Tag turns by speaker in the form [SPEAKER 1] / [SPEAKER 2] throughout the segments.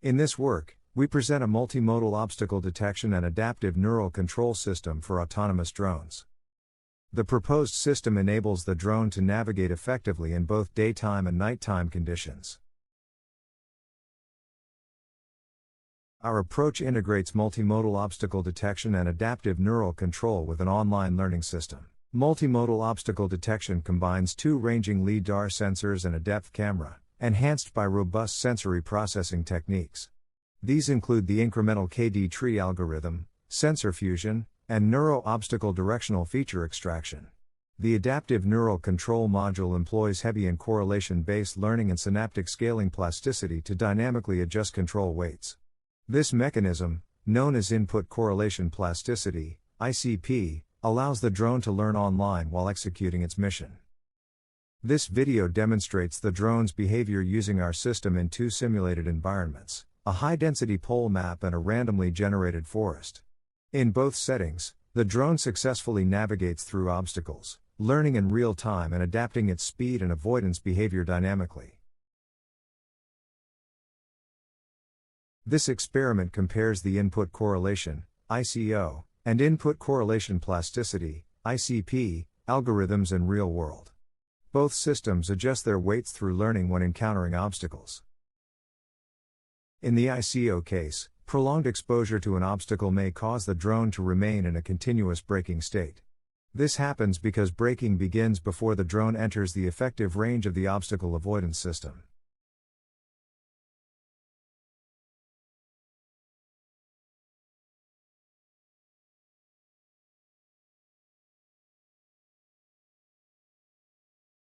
[SPEAKER 1] In this work, we present a multimodal obstacle detection and adaptive neural control system for autonomous drones. The proposed system enables the drone to navigate effectively in both daytime and nighttime conditions. Our approach integrates multimodal obstacle detection and adaptive neural control with an online learning system. Multimodal obstacle detection combines two ranging LiDAR sensors and a depth camera, enhanced by robust sensory processing techniques. These include the incremental KD tree algorithm, sensor fusion, and neuro-obstacle directional feature extraction. The adaptive neural control module employs Hebbian correlation-based learning and synaptic scaling plasticity to dynamically adjust control weights. This mechanism, known as input correlation plasticity, ICP, allows the drone to learn online while executing its mission. This video demonstrates the drone's behavior using our system in two simulated environments, a high-density pole map and a randomly generated forest. In both settings, the drone successfully navigates through obstacles, learning in real time and adapting its speed and avoidance behavior dynamically. This experiment compares the input correlation, ICO, and input correlation plasticity, ICP, algorithms in real world. Both systems adjust their weights through learning when encountering obstacles. In the ICO case, prolonged exposure to an obstacle may cause the drone to remain in a continuous braking state. This happens because braking begins before the drone enters the effective range of the obstacle avoidance system.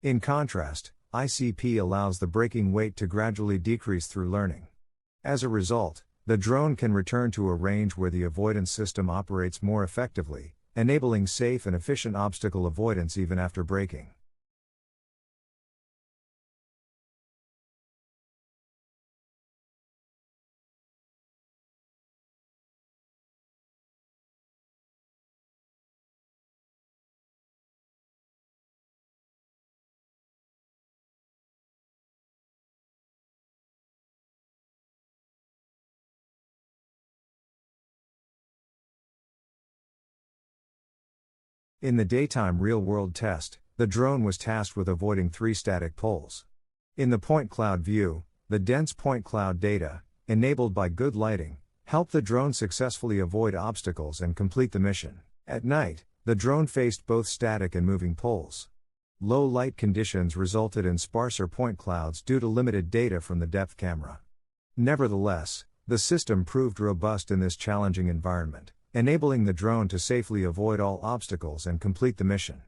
[SPEAKER 1] In contrast, ICP allows the braking weight to gradually decrease through learning. As a result, the drone can return to a range where the avoidance system operates more effectively, enabling safe and efficient obstacle avoidance even after braking. In the daytime real-world test, the drone was tasked with avoiding 3 static poles. In the point cloud view, the dense point cloud data, enabled by good lighting, helped the drone successfully avoid obstacles and complete the mission. At night, the drone faced both static and moving poles. Low light conditions resulted in sparser point clouds due to limited data from the depth camera. Nevertheless, the system proved robust in this challenging environment, enabling the drone to safely avoid all obstacles and complete the mission.